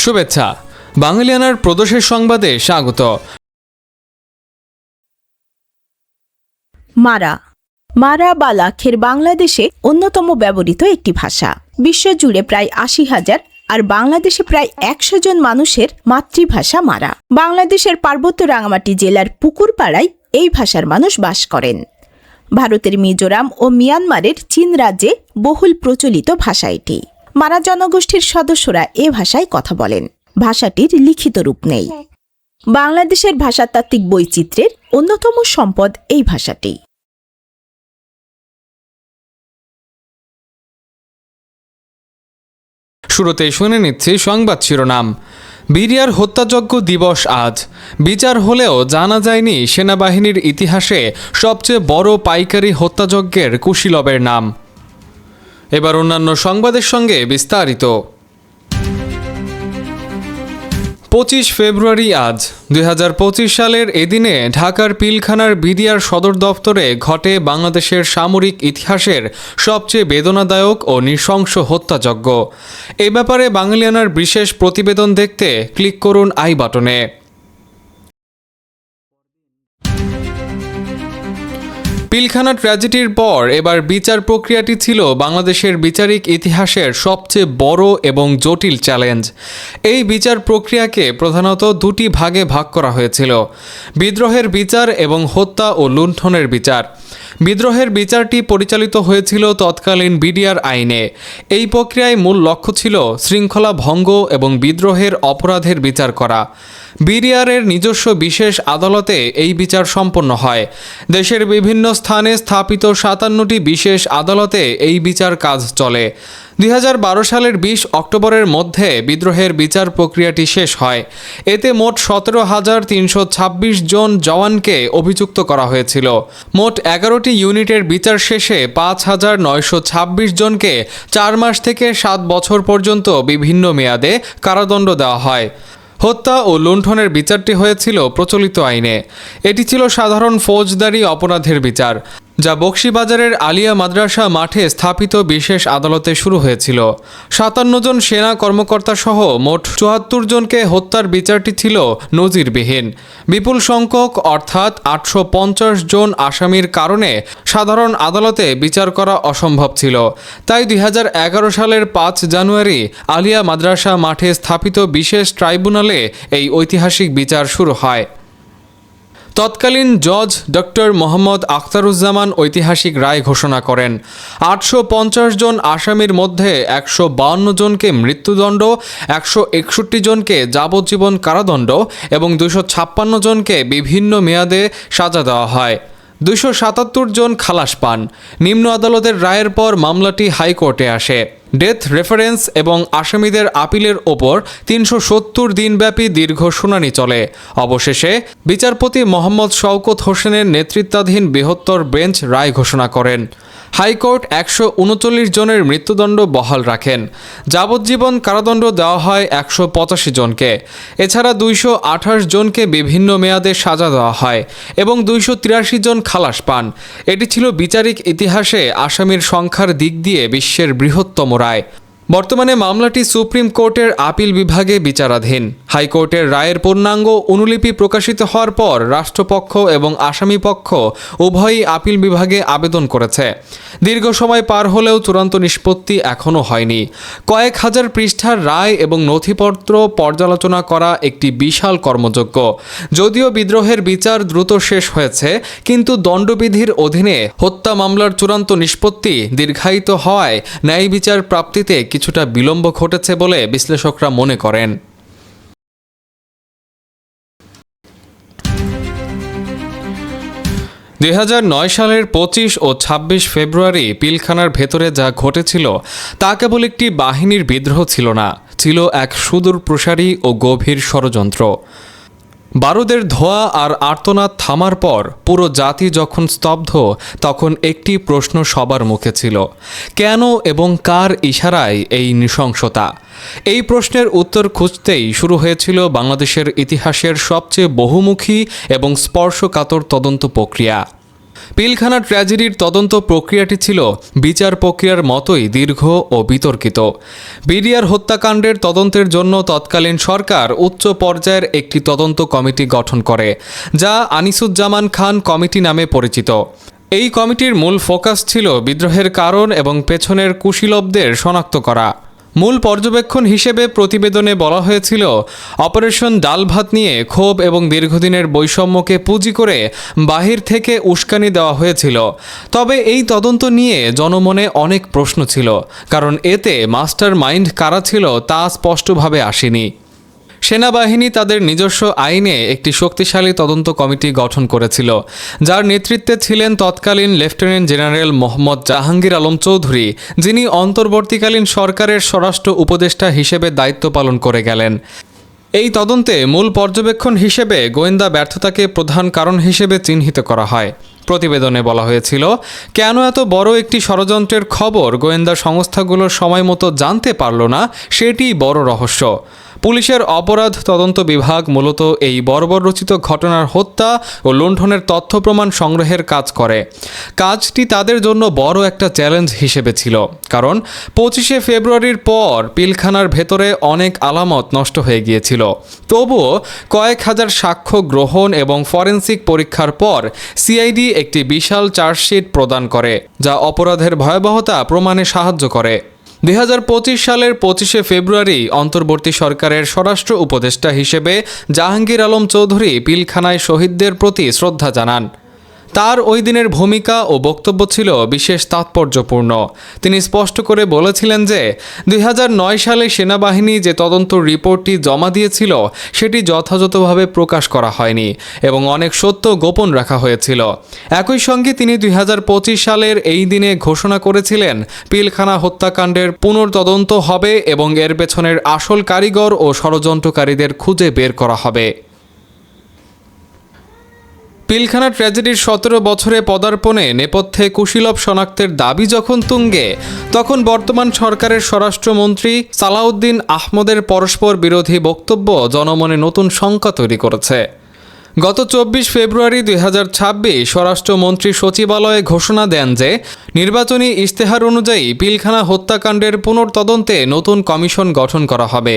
শুভেচ্ছা। বাঙালিয়ানার প্রদেশের সংবাদে স্বাগত। মারা মারা বা লাখের বাংলাদেশে অন্যতম ব্যবহৃত একটি ভাষা। বিশ্বজুড়ে প্রায় ৮০,০০০ আর বাংলাদেশে প্রায় ১০০ জন মানুষের মাতৃভাষা মারা। বাংলাদেশের পার্বত্য রাঙামাটি জেলার পুকুরপাড়ায় এই ভাষার মানুষ বাস করেন। ভারতের মিজোরাম ও মিয়ানমারের চীন রাজ্যে বহুল প্রচলিত ভাষা এটি। মারা জনগোষ্ঠীর সদস্যরা এ ভাষায় কথা বলেন। ভাষাটির লিখিত রূপ নেই। বাংলাদেশের ভাষাতাত্ত্বিক বৈচিত্র্যের অন্যতম সম্পদ এই ভাষাটি। শুরুতেই শুনে নিচ্ছি সংবাদ শিরোনাম। বিডিআর হত্যাযজ্ঞ দিবস আজ। বিচার হলেও জানা যায়নি সেনাবাহিনীর ইতিহাসে সবচেয়ে বড় পাইকারি হত্যাযজ্ঞের কুশীলবের নাম। এবার অন্যান্য সংবাদের সঙ্গে বিস্তারিত। ২৫ ফেব্রুয়ারি আজ ২০২৫ সালের এদিনে ঢাকার পিলখানার বিডিআর সদর দফতরে ঘটে বাংলাদেশের সামরিক ইতিহাসের সবচেয়ে বেদনাদায়ক ও নৃশংস হত্যাযজ্ঞ। এ ব্যাপারে বাঙালিয়ানার বিশেষ প্রতিবেদন দেখতে ক্লিক করুন আই বাটনে। পিলখানা ট্র্যাজেডির পর এবার বিচার প্রক্রিয়াটি ছিল বাংলাদেশের বিচারিক ইতিহাসের সবচেয়ে বড় এবং জটিল চ্যালেঞ্জ। এই বিচার প্রক্রিয়াকে প্রধানত দুটি ভাগে ভাগ করা হয়েছিল: বিদ্রোহের বিচার এবং হত্যা ও লুণ্ঠনের বিচার। বিদ্রোহের বিচারটি পরিচালিত হয়েছিল তৎকালীন বিডিআর আইনে। এই প্রক্রিয়ায় মূল লক্ষ্য ছিল শৃঙ্খলা ভঙ্গ এবং বিদ্রোহের অপরাধের বিচার করা। বিডিআরের নিজস্ব বিশেষ আদালতে এই বিচার সম্পন্ন হয়। দেশের বিভিন্ন স্থানে স্থাপিত ৫৭টি বিশেষ আদালতে এই বিচার কাজ চলে। ২০১২ সালের ২০ অক্টোবরের মধ্যে বিদ্রোহের বিচার প্রক্রিয়াটি শেষ হয়। এতে মোট ১৭,৩২৬ জন জওয়ানকে অভিযুক্ত করা হয়েছিল। মোট ১১টি ইউনিটের বিচার শেষে ৫,৯২৬ জনকে ৪ মাস থেকে ৭ বছর পর্যন্ত বিভিন্ন মেয়াদে কারাদণ্ড দেওয়া হয়। হত্যা ও লুণ্ঠনের বিচারটি হয়েছিল প্রচলিত আইনে। এটি ছিল সাধারণ ফৌজদারি অপরাধের বিচার, যা বকশীবাজারের আলিয়া মাদ্রাসা মাঠে স্থাপিত বিশেষ আদালতে শুরু হয়েছিল। ৫৭ জন সেনা কর্মকর্তা সহ মোট ৭৪ জনকে হত্যার বিচারটি ছিল নজিরবিহীন। বিপুল সংখ্যক অর্থাৎ ৮৫০ জন আসামির কারণে সাধারণ আদালতে বিচার করা অসম্ভব ছিল। তাই ২০১১ সালের ৫ জানুয়ারি আলিয়া মাদ্রাসা মাঠে স্থাপিত বিশেষ ট্রাইব্যুনালে এই ঐতিহাসিক বিচার শুরু হয়। তৎকালীন জজ ডক্টর মোহাম্মদ আখতারুজ্জামান ঐতিহাসিক রায় ঘোষণা করেন। ৮৫০ জন আসামির মধ্যে ১৫২ জনকে মৃত্যুদণ্ড, ১৬১ জনকে যাবজ্জীবন কারাদণ্ড এবং ২৫৬ জনকে বিভিন্ন মেয়াদে সাজা দেওয়া হয়। ২৭৭ জন খালাস পান। নিম্ন আদালতের রায়ের পর মামলাটি হাইকোর্টে আসে। ডেথ রেফারেন্স এবং আসামিদের আপিলের ওপর ৩৭০ দিনব্যাপী দীর্ঘ শুনানি চলে। অবশেষে বিচারপতি মোহাম্মদ শওকত হোসেনের নেতৃত্বাধীন বৃহত্তর বেঞ্চ রায় ঘোষণা করেন। হাইকোর্ট ১৩৯ জনের মৃত্যুদণ্ড বহাল রাখেন। যাবজ্জীবন কারাদণ্ড দেওয়া হয় ১৮৫ জনকে। এছাড়া ২২৮ জনকে বিভিন্ন মেয়াদে সাজা দেওয়া হয় এবং ২৮৩ জন খালাস পান। এটি ছিল বিচারিক ইতিহাসে আসামির সংখ্যার দিক দিয়ে বিশ্বের বৃহত্তম রায়। বর্তমানে মামলাটি সুপ্রিম কোর্টের আপিল বিভাগে বিচারাধীন। হাইকোর্টের রায়ের পূর্ণাঙ্গ অনুলিপি প্রকাশিত হওয়ার পর রাষ্ট্রপক্ষ এবং আসামিপক্ষ উভয়ই আপিল বিভাগে আবেদন করেছে। দীর্ঘ সময় পার হলেও চূড়ান্ত নিষ্পত্তি এখনও হয়নি। কয়েক হাজার পৃষ্ঠার রায় এবং নথিপত্র পর্যালোচনা করা একটি বিশাল কর্মযজ্ঞ। যদিও বিদ্রোহের বিচার দ্রুত শেষ হয়েছে, কিন্তু দণ্ডবিধির অধীনে হত্যা মামলার চূড়ান্ত নিষ্পত্তি দীর্ঘায়িত হওয়ায় ন্যায় বিচার প্রাপ্তিতে কিছুটা বিলম্ব ঘটেছে বলে বিশ্লেষকরা মনে করেন। ২০০৯ সালের ২৫ ও ২৬ ফেব্রুয়ারি পিলখানার ভেতরে যা ঘটেছিল তা কেবল একটি বাহিনীর বিদ্রোহ ছিল না, ছিল এক সুদূর প্রসারী ও গভীর ষড়যন্ত্র। বারুদের ধোঁয়া আর আর্তনাদ থামার পর পুরো জাতি যখন স্তব্ধ, তখন একটি প্রশ্ন সবার মুখে ছিল: কেন এবং কার ইশারায় এই নৃশংসতা? এই প্রশ্নের উত্তর খুঁজতেই শুরু হয়েছিল বাংলাদেশের ইতিহাসের সবচেয়ে বহুমুখী এবং স্পর্শকাতর তদন্ত প্রক্রিয়া। পিলখানা ট্র্যাজেডির তদন্ত প্রক্রিয়াটি ছিল বিচার প্রক্রিয়ার মতোই দীর্ঘ ও বিতর্কিত। বিডিআর হত্যাকাণ্ডের তদন্তের জন্য তৎকালীন সরকার উচ্চ পর্যায়ের একটি তদন্ত কমিটি গঠন করে, যা আনিসুজ্জামান খান কমিটি নামে পরিচিত। এই কমিটির মূল ফোকাস ছিল বিদ্রোহের কারণ এবং পেছনের কুশীলবদের শনাক্ত করা। মূল পর্যবেক্ষণ হিসেবে প্রতিবেদনে বলা হয়েছিল, অপারেশন ডাল ভাত নিয়ে ক্ষোভ এবং দীর্ঘদিনের বৈষম্যকে পুঁজি করে বাহির থেকে উস্কানি দেওয়া হয়েছিল। তবে এই তদন্ত নিয়ে জনমনে অনেক প্রশ্ন ছিল, কারণ এতে মাস্টার মাইন্ড কারা ছিল তা স্পষ্টভাবে আসেনি। সেনাবাহিনী তাদের নিজস্ব আইনে একটি শক্তিশালী তদন্ত কমিটি গঠন করেছিল, যার নেতৃত্বে ছিলেন তৎকালীন লেফটেন্যান্ট জেনারেল মোহাম্মদ জাহাঙ্গীর আলম চৌধুরী, যিনি অন্তর্বর্তীকালীন সরকারের স্বরাষ্ট্র উপদেষ্টা হিসেবে দায়িত্ব পালন করে গেলেন। এই তদন্তে মূল পর্যবেক্ষণ হিসেবে গোয়েন্দা ব্যর্থতাকে প্রধান কারণ হিসেবে চিহ্নিত করা হয়। প্রতিবেদনে বলা হয়েছিল, কেন এত বড় একটি ষড়যন্ত্রের খবর গোয়েন্দা সংস্থাগুলো সময় মতো জানতে পারল না, সেটিই বড় রহস্য। পুলিশের অপরাধ তদন্ত বিভাগ মূলত এই বর্বরচিত ঘটনার হত্যা ও লুণ্ঠনের তথ্য প্রমাণ সংগ্রহের কাজ করে। কাজটি তাদের জন্য বড় একটা চ্যালেঞ্জ হিসেবে ছিল, কারণ 25শে ফেব্রুয়ারির পর পিলখানার ভেতরে অনেক আলামত নষ্ট হয়ে গিয়েছিল। তবুও কয়েক হাজার সাক্ষ্য গ্রহণ এবং ফরেনসিক পরীক্ষার পর সিআইডি একটি বিশাল চার্জশিট প্রদান করে, যা অপরাধের ভয়াবহতা প্রমাণে সাহায্য করে। 2025 সালের 25শে ফেব্রুয়ারি অন্তর্বর্তী সরকারের স্বরাষ্ট্র উপদেষ্টা হিসেবে জাহাঙ্গীর আলম চৌধুরী পিলখানায় শহীদদের প্রতি শ্রদ্ধা জানান। তার ওই দিনের ভূমিকা ও বক্তব্য ছিল বিশেষ তাৎপর্যপূর্ণ। তিনি স্পষ্ট করে বলেছিলেন যে 2009 সালে সেনাবাহিনী যে তদন্ত রিপোর্টটি জমা দিয়েছিল সেটি যথাযথভাবে প্রকাশ করা হয়নি এবং অনেক সত্য গোপন রাখা হয়েছিল। একই সঙ্গে তিনি 2025 সালের এই দিনে ঘোষণা করেছিলেন, পিলখানা হত্যাকাণ্ডের পুনর্তদন্ত হবে এবং এর পেছনের আসল কারিগর ও ষড়যন্ত্রকারীদের খুঁজে বের করা হবে। পিলখানা ট্র্যাজেডির 17 বছরে পদার্পণে নেপথ্যে কুশীলব শনাক্তের দাবি যখন তুঙ্গে, তখন বর্তমান সরকারের স্বরাষ্ট্রমন্ত্রী সালাউদ্দিন আহমদের পরস্পর বিরোধী বক্তব্য জনমনে নতুন শঙ্কা তৈরি করেছে। গত 24 ফেব্রুয়ারি 2026 স্বরাষ্ট্রমন্ত্রী সচিবালয়ে ঘোষণা দেন যে নির্বাচনী ইশতেহার অনুযায়ী পিলখানা হত্যাকাণ্ডের পুনর্তদন্তে নতুন কমিশন গঠন করা হবে।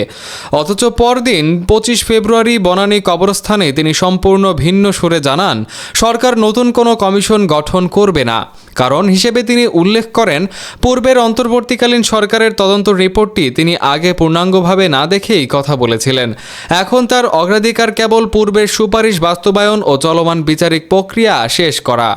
অথচ পরদিন 25 ফেব্রুয়ারি বনানী কবরস্থানে তিনি সম্পূর্ণ ভিন্ন সুরে জানান, সরকার নতুন কোনো কমিশন গঠন করবে না। কারণ হিসেবে তিনি উল্লেখ করেন, পূর্বের অন্তর্বর্তীকালীন সরকারের তদন্ত রিপোর্টটি তিনি আগে পূর্ণাঙ্গভাবে না দেখেই কথা বলেছিলেন। এখন তার অগ্রাধিকার কেবল পূর্বের সুপারিশ বাস্তবায়ন ও চলমান বিচারিক প্রক্রিয়া শেষ করা।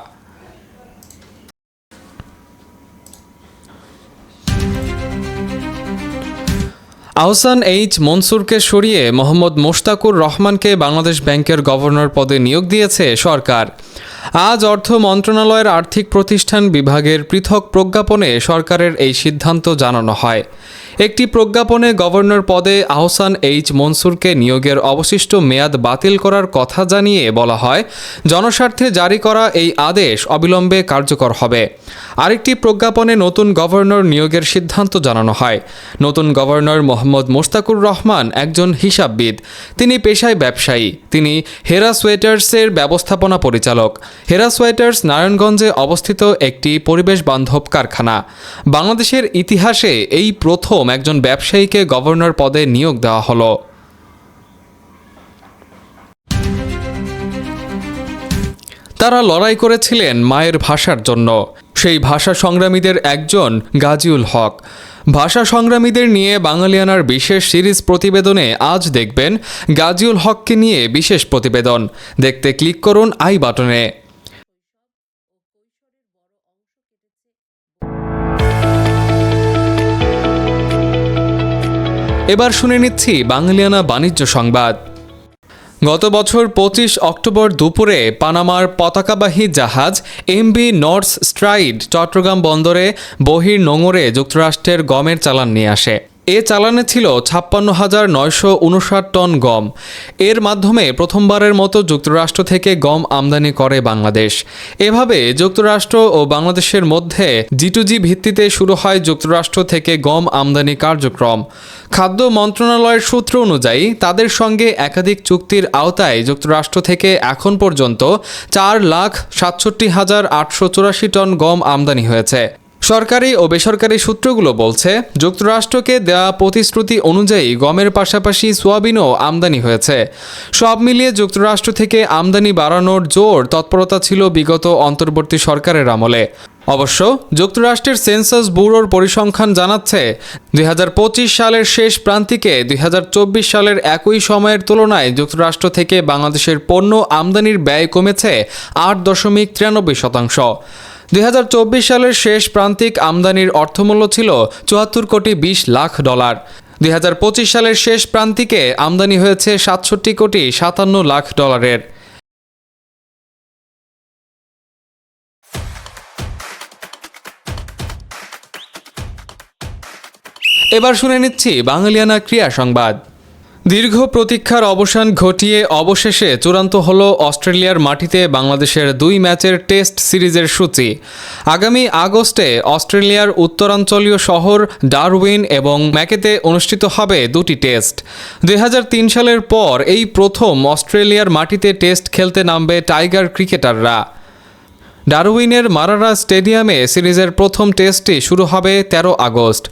আহসান এইচ মনসুরকে সরিয়ে মোহাম্মদ মোশতাকুর রহমানকে বাংলাদেশ ব্যাংকের গভর্নর পদে নিয়োগ দিয়েছে সরকার। আজ অর্থ মন্ত্রণালয়ের আর্থিক প্রতিষ্ঠান বিভাগের পৃথক প্রজ্ঞাপনে সরকারের এই সিদ্ধান্ত জানানো হয়। একটি প্রজ্ঞাপনে গভর্নর পদে আহসান এইচ মনসুরকে নিয়োগের অবশিষ্ট মেয়াদ বাতিল করার কথা জানিয়ে বলা হয়, জনস্বার্থে জারি করা এই আদেশ অবিলম্বে কার্যকর হবে। আরেকটি প্রজ্ঞাপনে নতুন গভর্নর নিয়োগের সিদ্ধান্ত জানানো হয়। নতুন গভর্নর মোহাম্মদ মোশতাকুর রহমান একজন হিসাববিদ। তিনি পেশায় ব্যবসায়ী। তিনি হেরা সোয়েটার্সের ব্যবস্থাপনা পরিচালক। হেরা সোয়েটার্স নারায়ণগঞ্জে অবস্থিত একটি পরিবেশ বান্ধব কারখানা। বাংলাদেশের ইতিহাসে এই প্রথম একজন ব্যবসায়ীকে গভর্নর পদে নিয়োগ দেওয়া হলো। তারা লড়াই করেছিলেন মায়ের ভাষার জন্য। সেই ভাষা সংগ্রামীদের একজন গাজীউল হক। ভাষা সংগ্রামীদের নিয়ে বাঙালিয়ানার বিশেষ সিরিজ প্রতিবেদনে আজ দেখবেন গাজীউল হককে নিয়ে বিশেষ প্রতিবেদন। দেখতে ক্লিক করুন আই বাটনে। এবার শুনে নিচ্ছি বাঙালিয়ানা বাণিজ্য সংবাদ। গত বছর 25 অক্টোবর দুপুরে পানামার পতাকাবাহী জাহাজ এমভি নর্থ স্ট্রাইড চট্টগ্রাম বন্দরে বহির নোঙরে যুক্তরাষ্ট্রের গমের চালান নিয়ে আসে। এ চালানে ছিল 56,959 টন গম। এর মাধ্যমে প্রথমবারের মতো যুক্তরাষ্ট্র থেকে গম আমদানি করে বাংলাদেশ। এভাবে যুক্তরাষ্ট্র ও বাংলাদেশের মধ্যে G2G ভিত্তিতে শুরু হয় যুক্তরাষ্ট্র থেকে গম আমদানি কার্যক্রম। খাদ্য মন্ত্রণালয়ের সূত্র অনুযায়ী তাদের সঙ্গে একাধিক চুক্তির আওতায় যুক্তরাষ্ট্র থেকে এখন পর্যন্ত 4,67,884 টন গম আমদানি হয়েছে। সরকারি ও বেসরকারি সূত্রগুলো বলছে, যুক্তরাষ্ট্রকে দেওয়া প্রতিশ্রুতি অনুযায়ী গমের পাশাপাশি সোয়াবিনও আমদানি হয়েছে। সব মিলিয়ে যুক্তরাষ্ট্র থেকে আমদানি বাড়ানোর জোর তৎপরতা ছিল বিগত অন্তর্বর্তী সরকারের আমলে। অবশ্য যুক্তরাষ্ট্রের সেন্সাস ব্যুরোর পরিসংখ্যান জানাচ্ছে 2025 সালের শেষ প্রান্তিকে 2024 সালের একই সময়ের তুলনায় যুক্তরাষ্ট্র থেকে বাংলাদেশের পণ্য আমদানির ব্যয় কমেছে 8.93%। 2024 সালের শেষ প্রান্তিক আমদানির অর্থমূল্য ছিল $74,20,00,000। 2025 সালের শেষ প্রান্তিকে আমদানি হয়েছে $67,57,00,000। এবার শুনে নিচ্ছি বাঙালিয়ানা ক্রীড়া সংবাদ। দীর্ঘ প্রতীক্ষার অবসান ঘটিয়ে অবশেষে চূড়ান্ত হল অস্ট্রেলিয়ার মাটিতে বাংলাদেশের 2 ম্যাচের টেস্ট সিরিজের সূচি। আগামী আগস্টে অস্ট্রেলিয়ার উত্তরাঞ্চলীয় শহর ডারউইন এবং ম্যাকেতে অনুষ্ঠিত হবে 2টি টেস্ট। 2003 সালের পর এই প্রথম অস্ট্রেলিয়ার মাটিতে টেস্ট খেলতে নামবে টাইগার ক্রিকেটাররা। ডারউইনের মারারা স্টেডিয়ামে সিরিজের প্রথম টেস্টটি শুরু হবে 13 আগস্ট।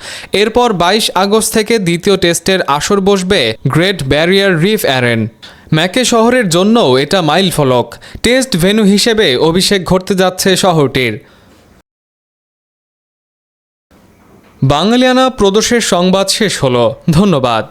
এরপর 22 আগস্ট থেকে দ্বিতীয় টেস্টের আসর বসবে গ্রেট ব্যারিয়ার রিফ অ্যারেন। ম্যাকে শহরের জন্যও এটা মাইলফলক। টেস্ট ভেন্যু হিসেবে অভিষেক ঘটতে যাচ্ছে শহরটির। বাঙালিয়ানা প্রদোষের সংবাদ শেষ হলো। ধন্যবাদ।